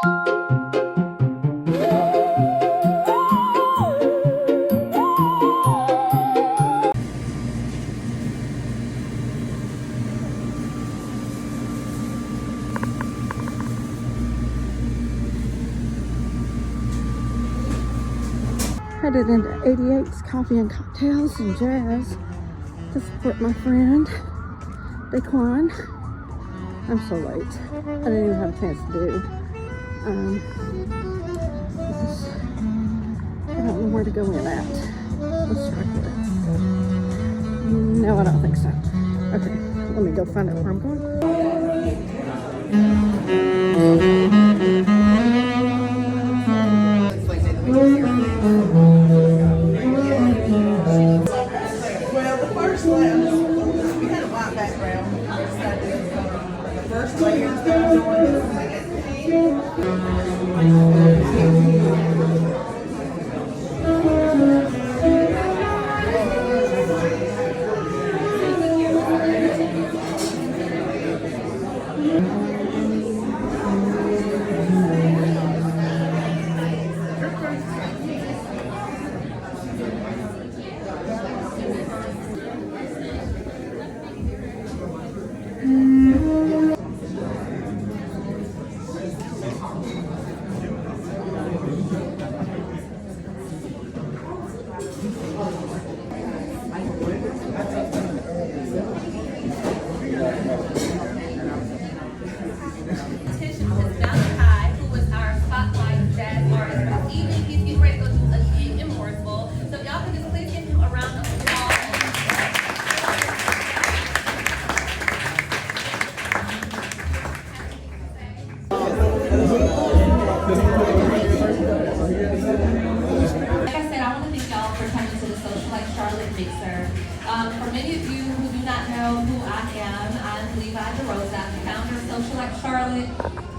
Headed into 88's Coffee and Cocktails and Jazz to support my friend Daquan. I'm so late. I didn't even have a chance to do. I don't know where to go in at. Let's try here. No, I don't think so. Okay, let me go find out where I'm going. Well, the first layer, we had a white background. The first layer is going on. For many of you who do not know who I am, I'm Luisa, the founder of Social Like Charlotte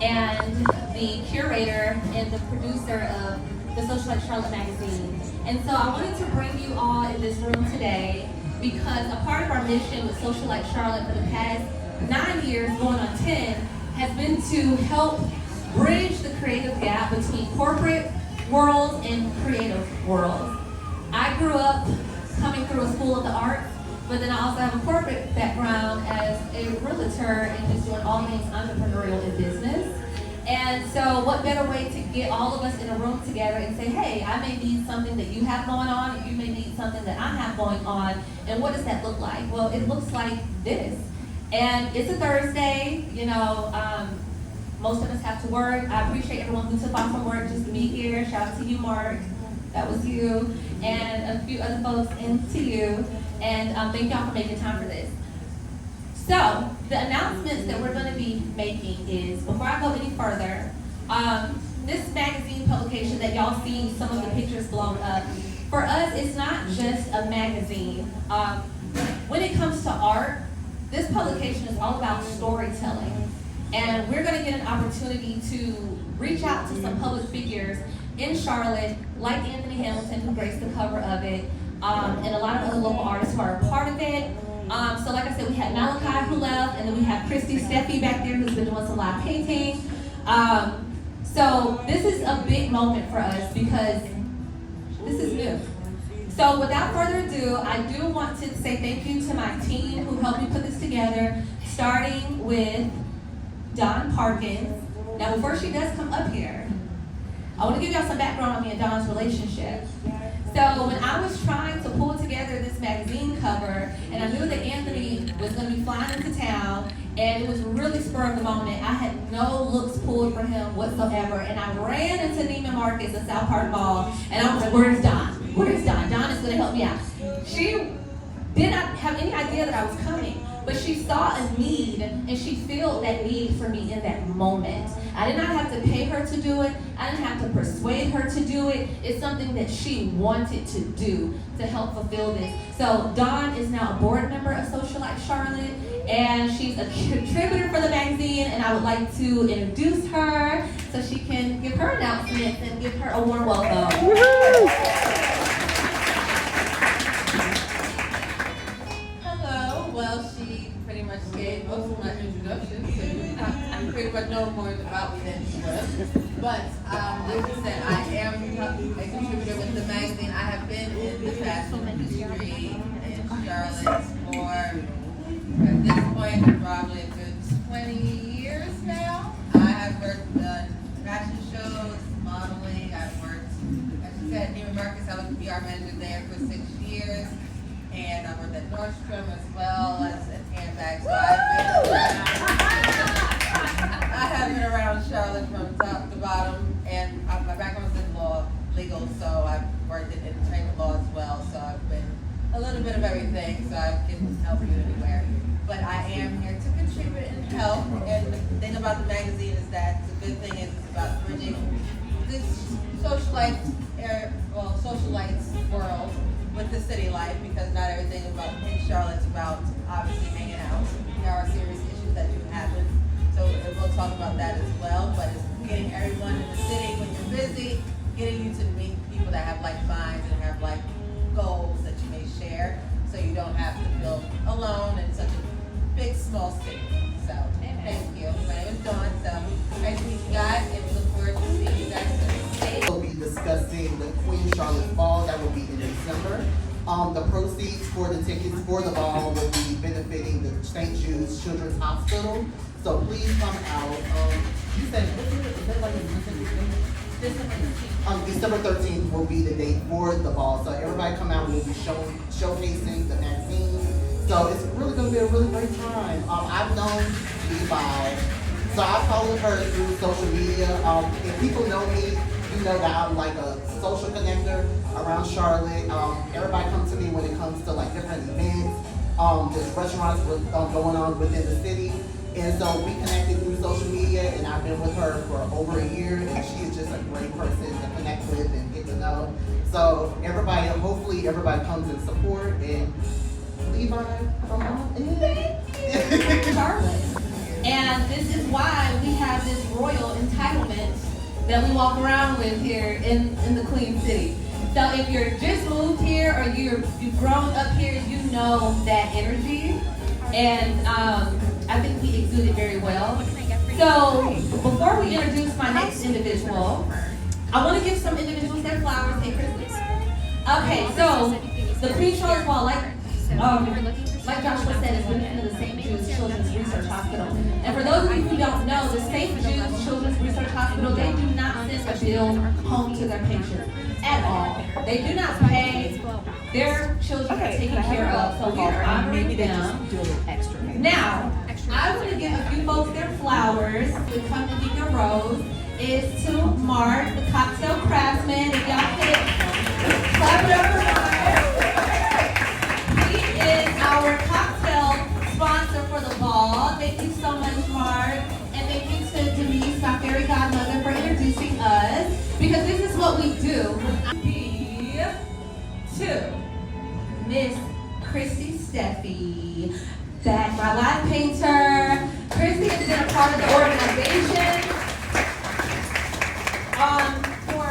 and the curator and the producer of the Social Like Charlotte magazine. And so I wanted to bring you all in this room today because a part of our mission with Social Like Charlotte for the past 9 years, going on 10, has been to help bridge the creative gap between corporate worlds and creative worlds. I grew up coming through a school of the arts, but then I also have a corporate background as a realtor and just doing all things entrepreneurial in business. And so what better way to get all of us in a room together and say, hey, I may need something that you have going on, and you may need something that I have going on, and what does that look like? Well, it looks like this. And it's a Thursday, you know, most of us have to work. I appreciate everyone who took off from work just to meet here. Shout out to you, Mark. That was you, and a few other folks, and to you. And thank y'all for making time for this. So, the announcements that we're going to be making is, before I go any further, this magazine publication that y'all see some of the pictures blown up, for us, it's not just a magazine. When it comes to art, this publication is all about storytelling. And we're going to get an opportunity to reach out to some public figures in Charlotte, like Anthony Hamilton, who graced the cover of it, and a lot of other local artists who are a part of it. So like I said, we had Malachi who left, and then we have Christy Steffi back there who's been doing some live painting. So this is a big moment for us because this is new. So without further ado, I do want to say thank you to my team who helped me put this together, starting with Dolly Parton. Now before she does come up here, I want to give y'all some background on me and Don's relationship. So when I was trying to pull together this magazine cover, and I knew that Anthony was going to be flying into town, and it was really spur of the moment, I had no looks pulled for him whatsoever, and I ran into Neiman Marcus at South Park Mall, and I was like, where's Don? Where's Don? Don is going to help me out. She did not have any idea that I was coming, but she saw a need, and she filled that need for me in that moment. I did not have to pay her to do it. I didn't have to persuade her to do it. It's something that she wanted to do to help fulfill this. So Dawn is now a board member of Social Like Charlotte, and she's a contributor for the magazine, and I would like to introduce her so she can give her announcements and give her a warm welcome. Woo-hoo! Hello. Well, she pretty much gave most of my introduction, so I pretty much know more about me than she does. But like I said, I am a contributor with the magazine. I have been in the fashion industry in Charlotte for, at this point, probably a good 20 years now. I have done fashion shows, modeling. I've worked, as you said, Neiman Marcus. I was the PR manager there for 6 years. And I worked at Nordstrom as well as at handbags. So I have been around Charlotte from top to bottom, and my background is in legal, so I've worked in entertainment law as well. So I've been a little bit of everything, so I can help you anywhere. But I am here to contribute and help. And the thing about the magazine is that the good thing is it's about bridging this socialite world with the city life, because not everything about in Charlotte's about obviously hanging out. There are serious issues that do happen, so we'll talk about that as well. But it's getting everyone in the city when you're busy, getting you to meet people that have like minds and have like goals that you may share, so you don't have to feel alone in such a big small city. So thank you. My name is Dawn. So nice to meet you guys, and we look forward to seeing you guys soon. We'll be discussing the Queen Charlotte Ball that will be in December. The proceeds for the tickets for the ball will be benefiting the St. Jude's Children's Hospital. So please come out. You said, is that like December 13th will be the date for the ball. So everybody come out. We'll be showcasing the magazine. So it's really going to be a really great time. I've known Diva. So I followed her through social media. If people know me, you know that I'm like a social connector around Charlotte. Everybody comes to me when it comes to like different events. There's restaurants going on within the city. And so we connected through social media, and I've been with her for over a year, and she is just a great person to connect with and get to know. So everybody, hopefully everybody comes in support, and Levi, come on in. Charlotte. And this is why we have this royal entitlement that we walk around with here in the Queen City. So if you're just moved here or you've grown up here, you know that energy. And I think we exude it very well. So before we introduce my next individual, I want to give some individuals their flowers and Christmas. Okay, so the Queen Charlotte Ball, like Joshua said, is benefiting the St. Jude's Children's Research Hospital. And for those of you who don't know, the St. Jude's Children's Research Hospital, they do not send a bill home to their patients at all. They do not pay. Their children are taken care of, so we are honoring them. Now, I want to give a few folks their flowers. We come to give your rose. Is to Mark, the cocktail craftsman. If y'all could clap it up for Mark. He is our cocktail sponsor for the ball. Thank you so much, Mark. And thank you to Denise, my fairy godmother, for introducing us. Because this is what we do. To Miss Christy Steffi, my live painter. Christy has been a part of the organization for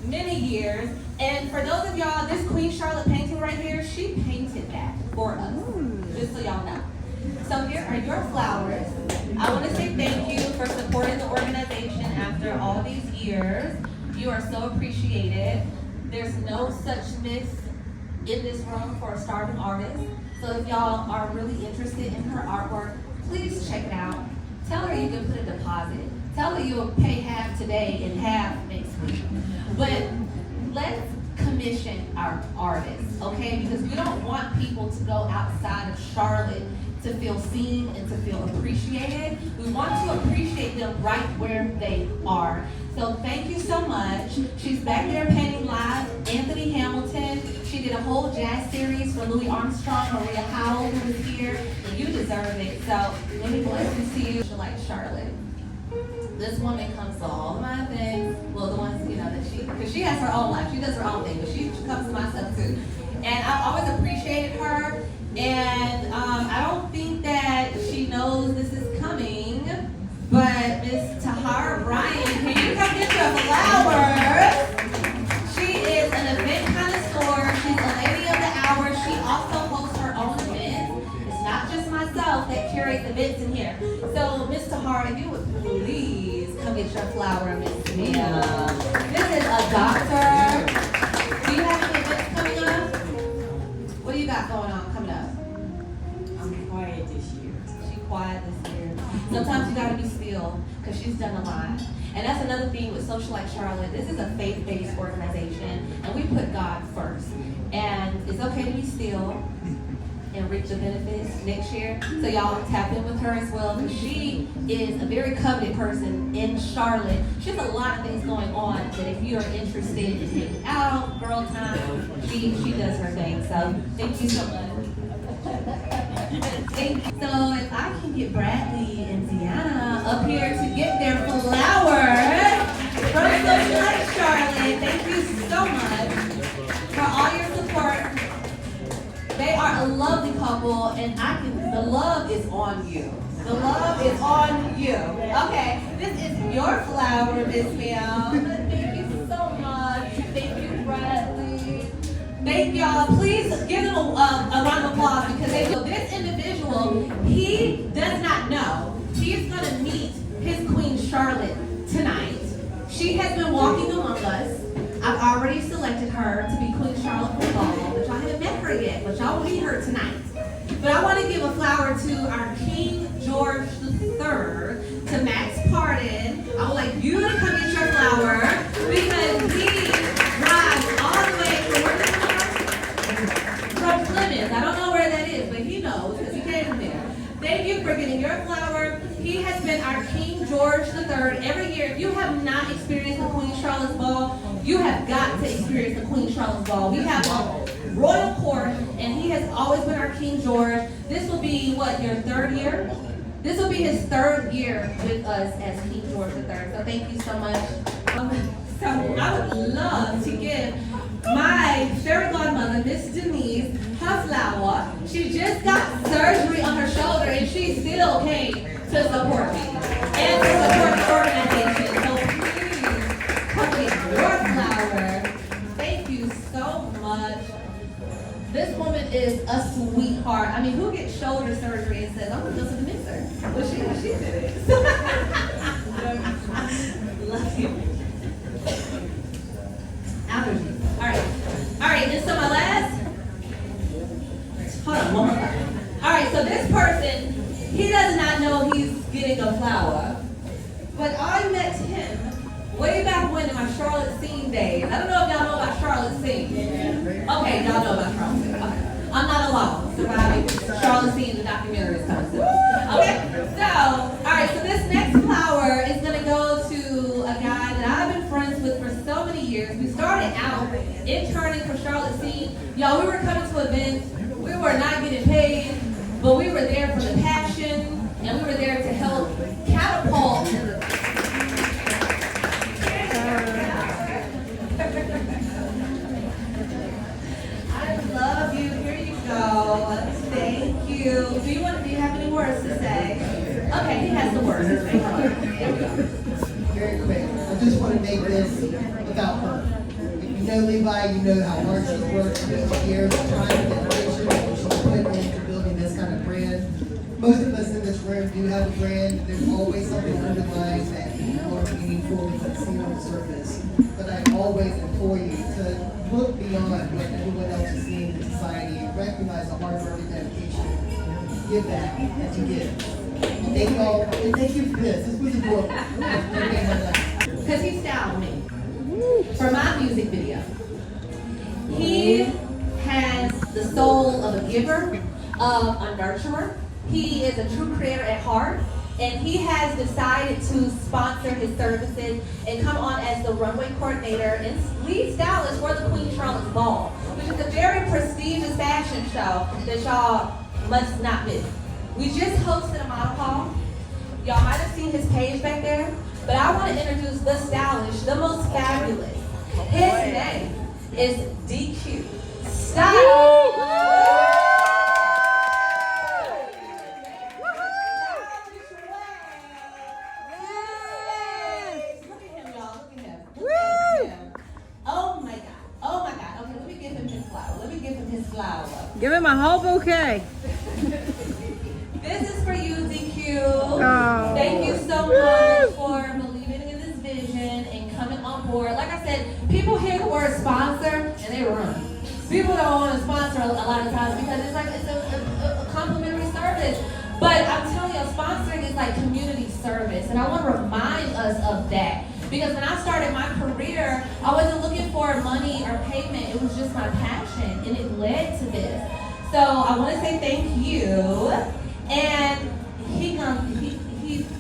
many years. And for those of y'all, this Queen Charlotte painting right here, she painted that for us, just so y'all know. So here are your flowers. I want to say thank you for supporting the organization after all these years. You are so appreciated. There's no suchness in this room for a starving artist. So if y'all are really interested in her artwork, please check it out. Tell her you can put a deposit. Tell her you'll pay half today and half next week. But let's commission our artists, okay? Because we don't want people to go outside of Charlotte to feel seen and to feel appreciated. We want to appreciate them right where they are. So thank you so much. She's back there painting live. Anthony Hamilton. She did a whole jazz series for Louis Armstrong, Maria Howell, who was here, and you deserve it. So many blessings to you. Like Charlotte. This woman comes to all of my things. Well, the ones, because she has her own life. She does her own thing, but she comes to my stuff too. And I've always appreciated her. And I don't think that she knows this is coming, but Miss Tahara Bryan, can you come get your flowers? She is an event connoisseur. She's a lady of the hour. She also hosts her own events. It's not just myself that curates events in here. So Miss Tahara Sahara, if you would please come get your flower, Miss Mia. This is a doctor. Do you have any events coming up? What do you got going on coming up? I'm quiet this year. She's quiet this year. Sometimes you gotta be still, because she's done a lot. And that's another thing with Socialite Charlotte. This is a faith-based organization, and we put God first. And it's okay to be still and reap the benefits next year. So y'all tap in with her as well, because she is a very coveted person in Charlotte. She has a lot of things going on that if you are interested in hanging out, girl time, she does her thing. So thank you so much. So if I can get Bradley and Deanna up here to get their flowers from Socialite Charlotte. Thank you so much for all your support. They are a lovely couple, and the love is on you. The love is on you. Okay, this is your flower, Miss Mel. Thank you so much. Thank you, Bradley. Thank y'all. Please give them a round of applause, because this individual, he does not know. He's going to meet his Queen Charlotte tonight. She has been walking among us. I've already selected her to be Queen Charlotte for the ball, but y'all haven't met her yet, but y'all will meet her tonight. But I want to give a flower to our King George III, to Max Parton. I would like you to come get your flower, because he drives all the way from Plymouth. I don't know where that is, but he knows, because he came from there. Thank you for getting your flower. He has been our King George III every year. If you have not experienced the Queen Charlotte's Ball, you have got to experience the Queen Charlotte's Ball. We have a royal court, and he has always been our King George. This will be, what, your third year? This will be his third year with us as King George III. So thank you so much. So I would love to give my fairy godmother, Miss Denise, her flower. She just got surgery on her shoulder, and she still came to support me and to support the organization. So please come get your flower. Thank you so much. This woman is a sweetheart. I mean, who gets shoulder surgery and says, I'm gonna go to the mixer? Well, she did it. Love you. Allergies. All right, and so my last, hold on, one more time. All right, so this person, he does not know he's getting a flower, but I met him way back when in my Charlotte Scene days. I don't know if y'all know about Charlotte Scene. Okay, y'all know about Charlotte Scene. Okay. I'm not alone surviving Charlotte Scene, the documentary is coming soon. Okay, so, all right, so this next flower is gonna go to a guy that I've been friends with for so many years. We started out interning for Charlotte Scene. Y'all, we were coming to events. We were not getting paid, but we were there for the passion, and we were there to help catapult. I love you. Here you go. Thank you. Do you have any words to say? Okay, he has the words. Very quick. I just want to make this about her. If you know Levi, you know how hard she's worked for years trying to get pictures that she's put into building this kind of brand. Most of us in this room do have a brand. There's always something underlying that is more meaningful than seen on the surface. But I always implore you to look beyond what everyone else is seeing in society and recognize the hard work and dedication. Give back and to give. And thank you all, and thank you for this. This was adorable. Because he styled me for my music video. He has the soul of a giver, of a nurturer. He is a true creator at heart, and he has decided to sponsor his services and come on as the runway coordinator and lead stylist for the Queen Charlotte's Ball, which is a very prestigious fashion show that y'all must not miss. We just hosted a model call. Y'all might have seen his page back there, but I want to introduce the stylish, the most fabulous. His name is DQ Style. Give him a whole bouquet. This is for you, DQ. Oh. Thank you much for believing in this vision and coming on board. Like I said, people hear the word sponsor and they run. People don't want to sponsor a lot of times because it's like it's a complimentary service. But I'm telling you, sponsoring is like community service, and I want to remind us of that. Because when I started my career, I wasn't looking for money or payment. It was just my passion, and it led to this. So I want to say thank you. And he's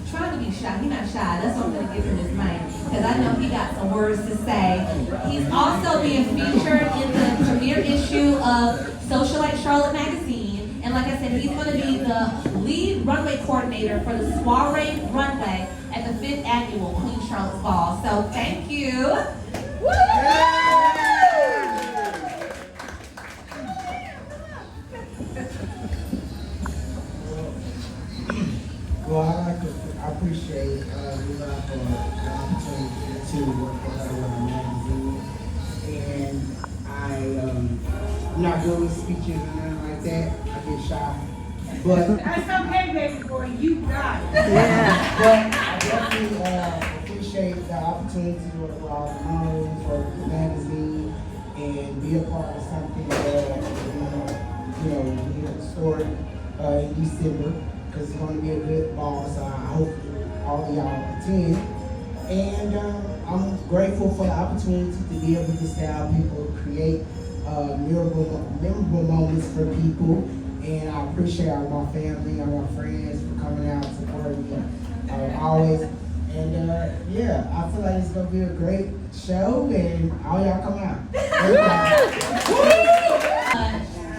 trying to be shy. He's not shy. That's why I'm going to give him his mic, because I know he got some words to say. He's also being featured in the premiere issue of Socialite Charlotte magazine. And like I said, he's going to be the lead runway coordinator for the Soiree Runway at the 5th annual Queen Charlotte's Ball. So thank you. Woo! Well, I appreciate Luisa for the opportunity to work for her with her magazine. And I'm not good with speeches and nothing like that. I get shy. But That's okay, baby boy, you got it. but I definitely appreciate the opportunity to work with all the models for the magazine and be a part of something that we have a story in December, because it's going to be a good ball. So I hope all of y'all attend. And I'm grateful for the opportunity to be able to style people, create memorable moments for people. And I appreciate all my family, all my friends for coming out and supporting me always. And yeah, I feel like it's gonna be a great show, and all y'all come out.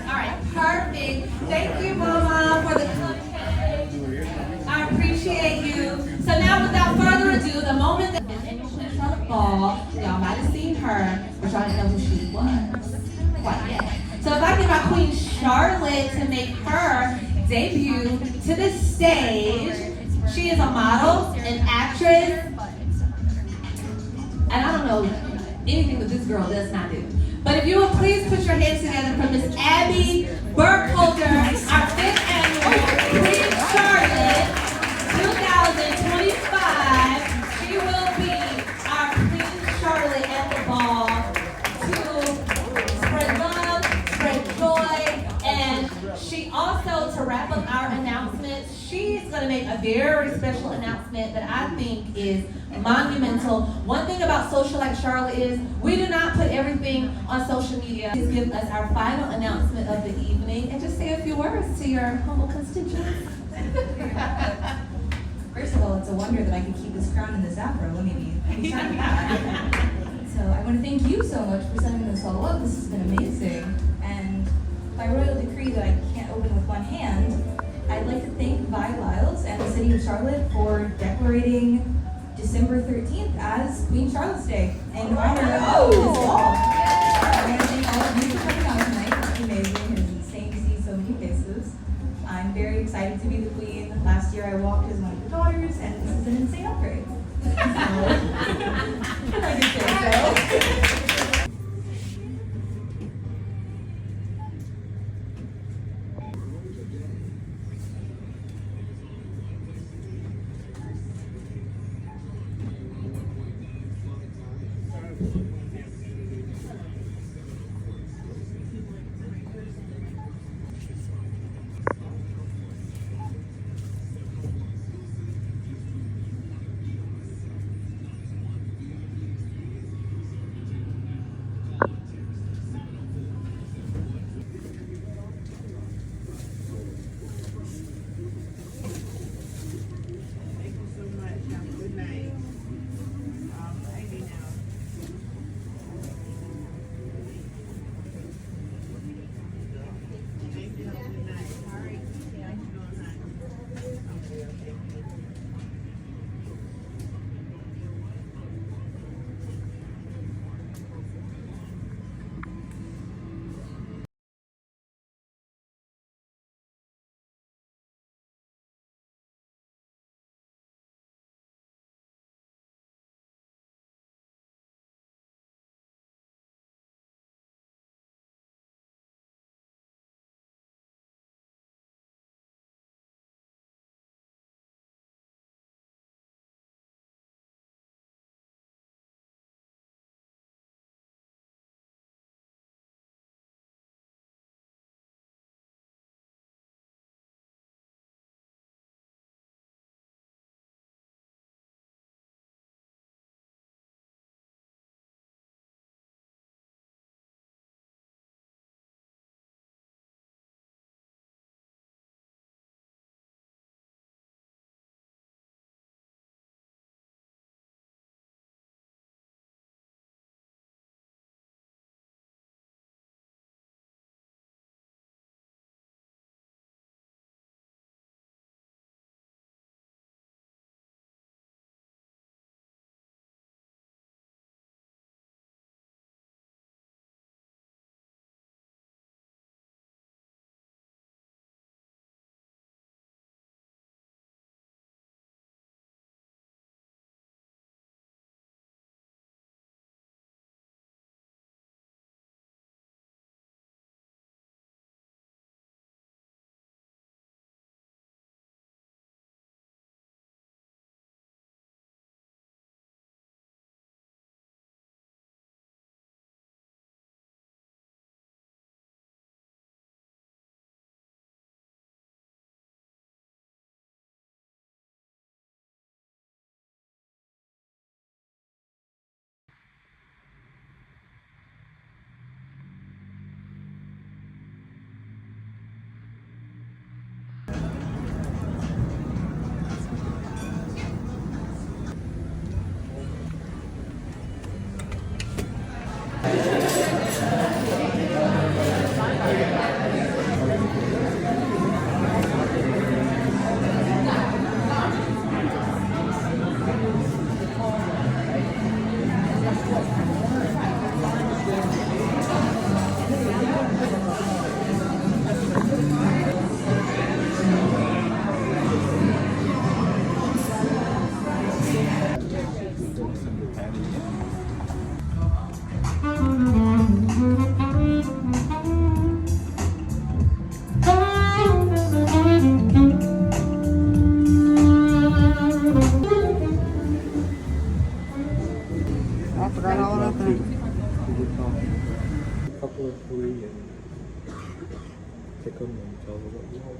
All right, perfect. Thank you, Mama, for the cupcake. I appreciate you. So now, without further ado, the moment that in Queen Charlotte Ball, y'all might have seen her, but y'all didn't know who she was quite yet. So if I get my Queen Charlotte to make her debut to the stage, she is a model, an actress, and I don't know anything that this girl does not do. But if you would please put your hands together for Miss Abby Burkholder, our 5th annual Queen Charlotte 2025. She will be our Queen Charlotte at the ball to spread love, spread joy, and she also, to wrap up our announcements, she's going to make a very special announcement that I think is monumental. One thing about Socialite Charlotte is we do not put everything on social media. Please give us our final announcement of the evening and just say a few words to your humble constituents. First of all, it's a wonder that I can keep this crown in this afro. Let me start with that. So I want to thank you so much for setting this all up. This has been amazing. And by royal decree that I can't open with one hand, I'd like to thank Vi Lyles and the City of Charlotte for decorating December 13th as Queen Charlotte's Day in honor of this ball. I want to thank all of you for coming out tonight. It's amazing. It's insane to see so many faces. I'm very excited to be the queen. Last year I walked as one of the daughters, and this is an insane upgrade. So, I could say so. I forgot all about that. A couple of three and pick them and tell them what you want.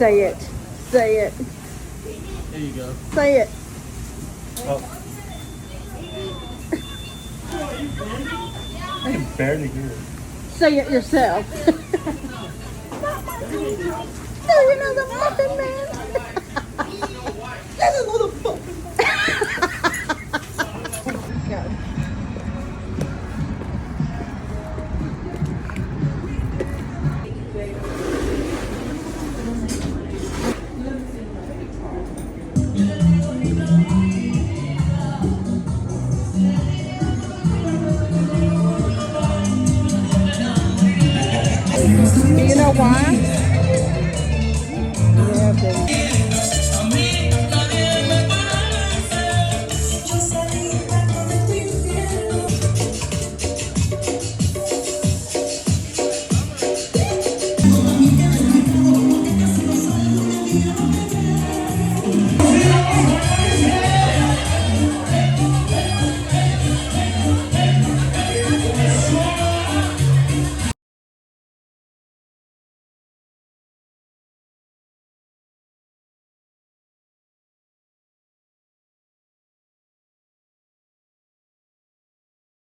Say it. Say it. There you go. Say it. Oh. I can barely hear it. Say it yourself. So you know the Muffin Man. That's a little You know why?